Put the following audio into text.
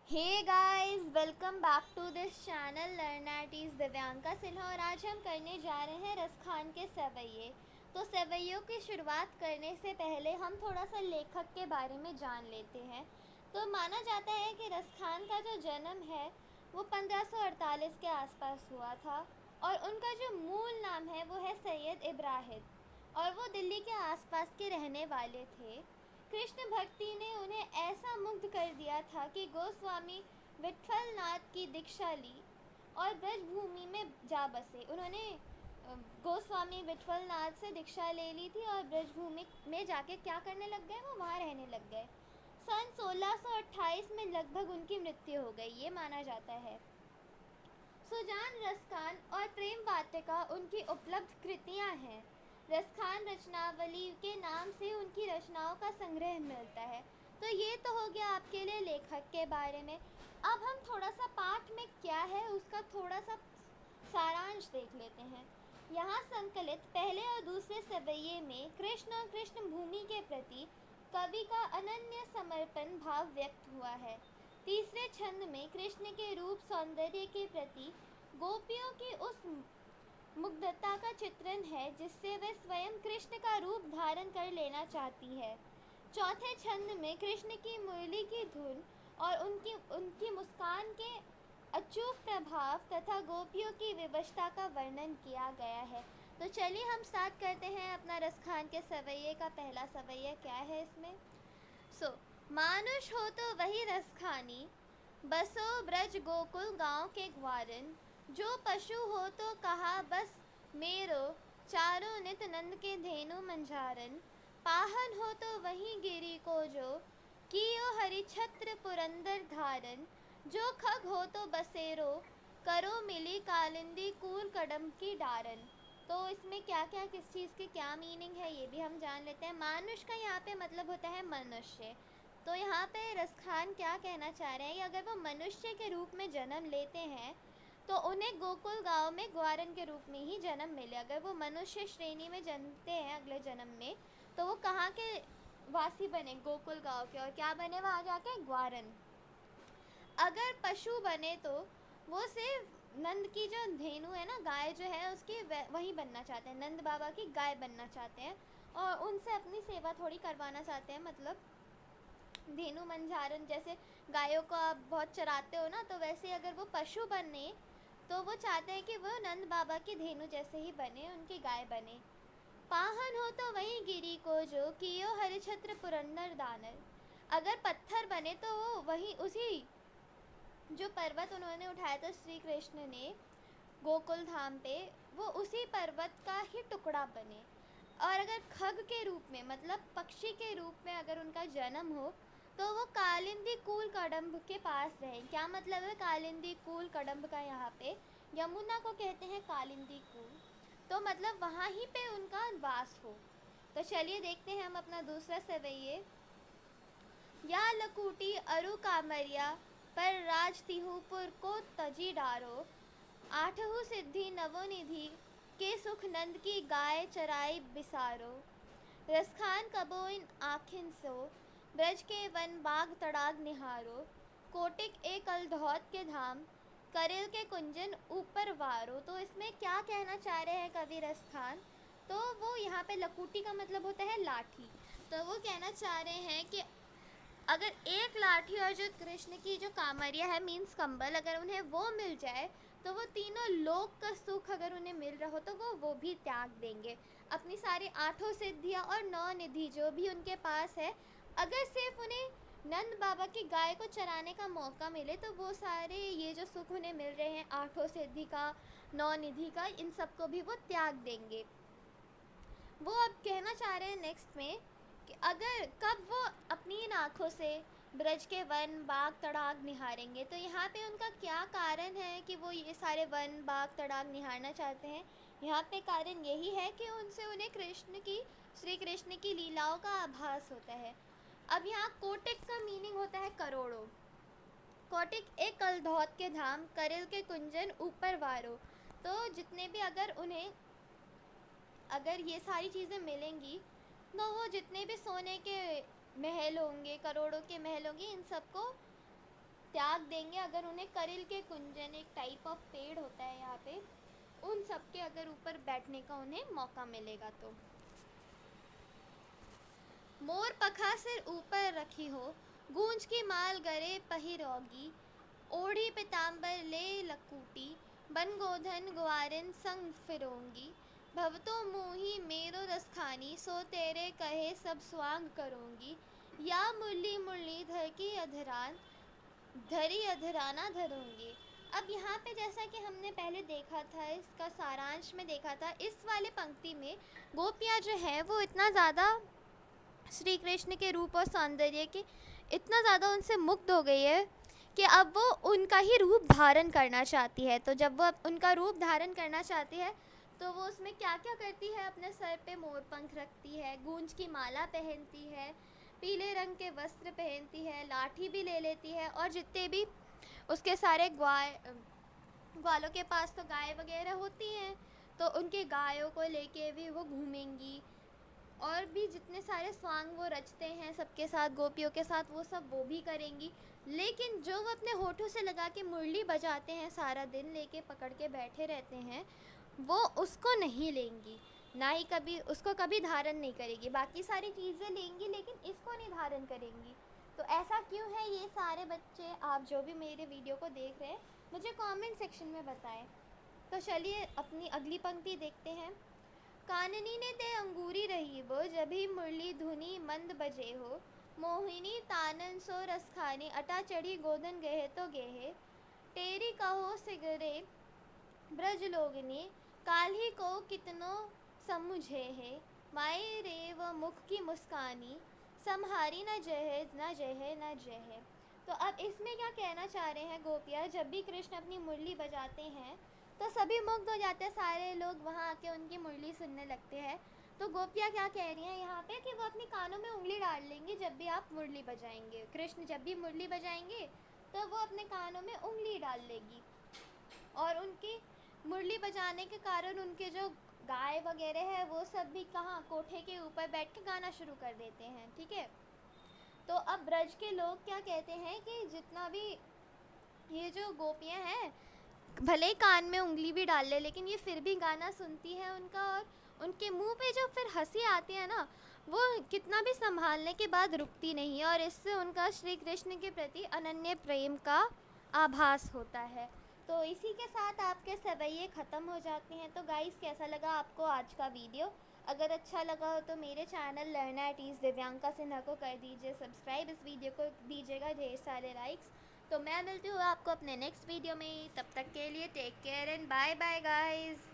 Hey guys, welcome back to this channel learn at ease Divyanka Sinha. और आज हम करने जा रहे हैं रसखान के सवैये। तो सवैयों की शुरुआत करने से पहले हम थोड़ा सा लेखक के बारे में जान लेते हैं। तो माना जाता है कि रसखान का जो जन्म है वो 1548 के आसपास हुआ था और उनका जो मूल नाम है वो है सैयद इब्राहिम और वो दिल्ली के आसपास के रहने वाले थे। कृष्ण भक्ति ने उन्हें ऐसा मुग्ध कर दिया था कि गोस्वामी विट्ठलनाथ की दीक्षा ली और ब्रजभूमि में जा बसे। उन्होंने गोस्वामी विट्ठलनाथ से दीक्षा ले ली थी और ब्रजभूमि में जाके क्या करने लग गए, वो वहाँ रहने लग गए। सन 1628 में लगभग उनकी मृत्यु हो गई, ये माना जाता है। सुजान रसखान और प्रेम वाटिका उनकी उपलब्ध कृतियाँ हैं। रसखान रचनावली के नाम से उनकी रचनाओं का संग्रह मिलता है। तो ये तो हो गया आपके लिए लेखक के बारे में। अब हम थोड़ा सा पाठ में क्या है उसका थोड़ा सा सारांश देख लेते हैं। यहाँ संकलित पहले और दूसरे सवैये में कृष्ण और कृष्ण भूमि के प्रति कवि का अनन्य समर्पण भाव व्यक्त हुआ है। तीसरे छंद में कृष्ण के रूप सौंदर्य के प्रति गोपियों की उस मुग्धता का चित्रण है जिससे वह स्वयं कृष्ण का रूप धारण कर लेना चाहती है। चौथे छंद में कृष्ण की मुरली की धुन और उनकी मुस्कान के अचूक प्रभाव तथा गोपियों की विवशता का वर्णन किया गया है। तो चलिए हम स्टार्ट करते हैं अपना रसखान के सवैये का। पहला सवैया क्या है इसमें? मानुष हो तो वही रसखानी, बसो ब्रज गोकुल गांव के ग्वारन। जो पशु हो तो कहा बस मेरो, चारों नित नंद के धेनु मंझारन। पाहन हो तो वही गिरी को जो, कियो हरि छत्र पुरंदर धारन। जो खग हो तो बसेरो, करो मिली कालिंदी कूल कदम की डारन। तो इसमें क्या क्या किस चीज़ की क्या मीनिंग है ये भी हम जान लेते हैं। मानुष का यहाँ पे मतलब होता है मनुष्य। तो यहाँ पे रसखान क्या कहना चाह रहे हैं कि अगर वो मनुष्य के रूप में जन्म लेते हैं तो उन्हें गोकुल गांव में ग्वारन के रूप में ही जन्म मिले। अगर वो मनुष्य श्रेणी में जन्मते हैं अगले जन्म में तो वो कहाँ के वासी बने? गोकुल गांव के। और क्या बने वहाँ जाके? ग्वारन। अगर पशु बने तो वो सिर्फ नंद की जो धेनु है ना, गाय जो है उसकी वही बनना चाहते हैं, नंद बाबा की गाय बनना चाहते हैं और उनसे अपनी सेवा थोड़ी करवाना चाहते हैं। मतलब धेनु मंझारन, जैसे गायों को आप बहुत चराते हो ना, तो वैसे अगर वो पशु बने तो वो चाहते हैं कि वो नंद बाबा की धेनु जैसे ही बने, उनकी गाय बने। पाहन हो तो वही गिरी को जो, कियो हरिछत्र पुरंदर दानर। अगर पत्थर बने तो वो वही उसी जो पर्वत उन्होंने उठाया था श्री कृष्ण ने गोकुल धाम पे, वो उसी पर्वत का ही टुकड़ा बने। और अगर खग के रूप में मतलब पक्षी के रूप में अगर उनका जन्म हो तो वो कालिंदी कूल कदम्ब के पास रहे। क्या मतलब है कालिंदी कूल कदम्ब का? यहाँ पे यमुना को कहते हैं कालिंदी कूल, तो मतलब वहाँ ही पे उनका वास हो। तो चलिए देखते हैं हम अपना दूसरा सवैये। या लकूटी अरु कामरिया, पर राज तिहुपुर को तजी डारो। आठहु सिद्धि नवोनिधि, के सुख नंद की गाय चराई बिसारो। रसखान कबो इन आखिन सो, ब्रज के वन बाग तड़ाग निहारो। कोटिक एक अलधौत के धाम, करेल के कुंजन ऊपर वारो। तो इसमें क्या कहना चाह रहे हैं कवि रसखान? तो वो यहाँ पे लकूटी का मतलब होता है लाठी। तो वो कहना चाह रहे हैं कि अगर एक लाठी और जो कृष्ण की जो कामरिया है मीन्स कंबल, अगर उन्हें वो मिल जाए तो वो तीनों लोक का सुख अगर उन्हें मिल रहा हो तो वो भी त्याग देंगे। अपनी सारी आठों सिद्धियाँ और 9 निधि जो भी उनके पास है, अगर सिर्फ उन्हें नंद बाबा की गाय को चराने का मौका मिले तो वो सारे ये जो सुख उन्हें मिल रहे हैं, आठों सिद्धि का, 9 निधि का, इन सबको भी वो त्याग देंगे। वो अब कहना चाह रहे हैं नेक्स्ट में कि अगर कब वो अपनी इन आँखों से ब्रज के वन बाग तड़ाग निहारेंगे। तो यहाँ पे उनका क्या कारण है कि वो ये सारे वन बाग तड़ाग निहारना चाहते हैं? यहाँ पे कारण यही है कि उनसे उन्हें श्री कृष्ण की लीलाओं का आभास होता है। अब यहाँ कोटिक का मीनिंग होता है करोड़ों। कोटिक एक कलधौत के धाम, करेल के कुंजन ऊपर वारो। तो जितने भी अगर ये सारी चीज़ें मिलेंगी तो वो जितने भी सोने के महल होंगे, करोड़ों के महल होंगे, इन सबको त्याग देंगे अगर उन्हें करिल के कुंजन, एक टाइप ऑफ पेड़ होता है यहाँ पे, उन सब के अगर ऊपर बैठने का उन्हें मौका मिलेगा तो। मोर पखा सिर ऊपर रखी हो, गूंज की माल गरे पहिरोगी, ओढ़ी पिताम्बर ले लकूटी, बन गोधन ग्वारिन संग फिरोंगी, भवतो मुही मेरो रसखानी, सो तेरे कहे सब स्वांग करूंगी, या मुरली मुरली धर की अधरान, धरी अधराना धरूंगी। अब यहाँ पे जैसा कि हमने पहले देखा था, इसका सारांश में देखा था, इस वाले पंक्ति में गोपियाँ जो है वो इतना ज़्यादा श्री कृष्ण के रूप और सौंदर्य के इतना ज़्यादा उनसे मुग्ध हो गई है कि अब वो उनका ही रूप धारण करना चाहती है। तो जब वो उनका रूप धारण करना चाहती है तो वो उसमें क्या क्या करती है, अपने सर पे मोर पंख रखती है, गूंज की माला पहनती है, पीले रंग के वस्त्र पहनती है, लाठी भी ले लेती है, और जितने भी उसके सारे ग्वालों के पास तो गाय वगैरह होती हैं तो उनके गायों को लेके भी वो घूमेंगी, और भी जितने सारे स्वांग वो रचते हैं सबके साथ, गोपियों के साथ, वो सब वो भी करेंगी। लेकिन जो वो अपने होठों से लगा के मुरली बजाते हैं, सारा दिन लेके पकड़ के बैठे रहते हैं, वो उसको नहीं लेंगी, ना ही कभी उसको कभी धारण नहीं करेगी। बाकी सारी चीज़ें लेंगी लेकिन इसको नहीं धारण करेंगी। तो ऐसा क्यों है, ये सारे बच्चे, आप जो भी मेरे वीडियो को देख रहे हैं, मुझे कमेंट सेक्शन में बताएं। तो चलिए अपनी अगली पंक्ति देखते हैं। काननी ने ते अंगूरी रही वो, जभी मुरली धुनी मंद बजे हो, मोहिनी तानन सो रसखानी, अटा चढ़ी गोधन गहे तो गेहे, तेरी कहो सिगरे ब्रज लोगनी, काल्ही को कितनो समुझे है, माए रे व मुख की मुस्कानी, समहारी न जहे न जहे न जहे। तो अब इसमें क्या कहना चाह रहे हैं गोपियाँ, जब भी कृष्ण अपनी मुरली बजाते हैं तो सभी मुग्ध हो जाते हैं, सारे लोग वहाँ आके उनकी मुरली सुनने लगते हैं। तो गोपियाँ क्या कह रही हैं यहाँ पे कि वो अपनी कानों में उंगली डाल लेंगी जब भी आप मुरली बजाएंगे। कृष्ण जब भी मुरली बजाएंगे तो वो अपने कानों में उंगली डाल लेगी, और उनकी मुरली बजाने के कारण उनके जो गाय वगैरह है वो सब भी कहाँ, कोठे के ऊपर बैठ के गाना शुरू कर देते हैं। ठीक है, तो अब ब्रज के लोग क्या कहते हैं कि जितना भी ये जो गोपियाँ हैं भले ही कान में उंगली भी डाल ले, लेकिन ये फिर भी गाना सुनती है उनका, और उनके मुंह पे जो फिर हंसी आती है ना, वो कितना भी संभालने के बाद रुकती नहीं है, और इससे उनका श्री कृष्ण के प्रति अनन्य प्रेम का आभास होता है। तो इसी के साथ आपके सवैये ख़त्म हो जाते हैं। तो गाइस, कैसा लगा आपको आज का वीडियो? अगर अच्छा लगा हो तो मेरे channel learn at ease Divyanka Sinha को कर दीजिए सब्सक्राइब, इस वीडियो को दीजिएगा ढेर सारे लाइक्स। तो मैं मिलती हूँ आपको अपने नेक्स्ट वीडियो में, तब तक के लिए take care and bye bye guys.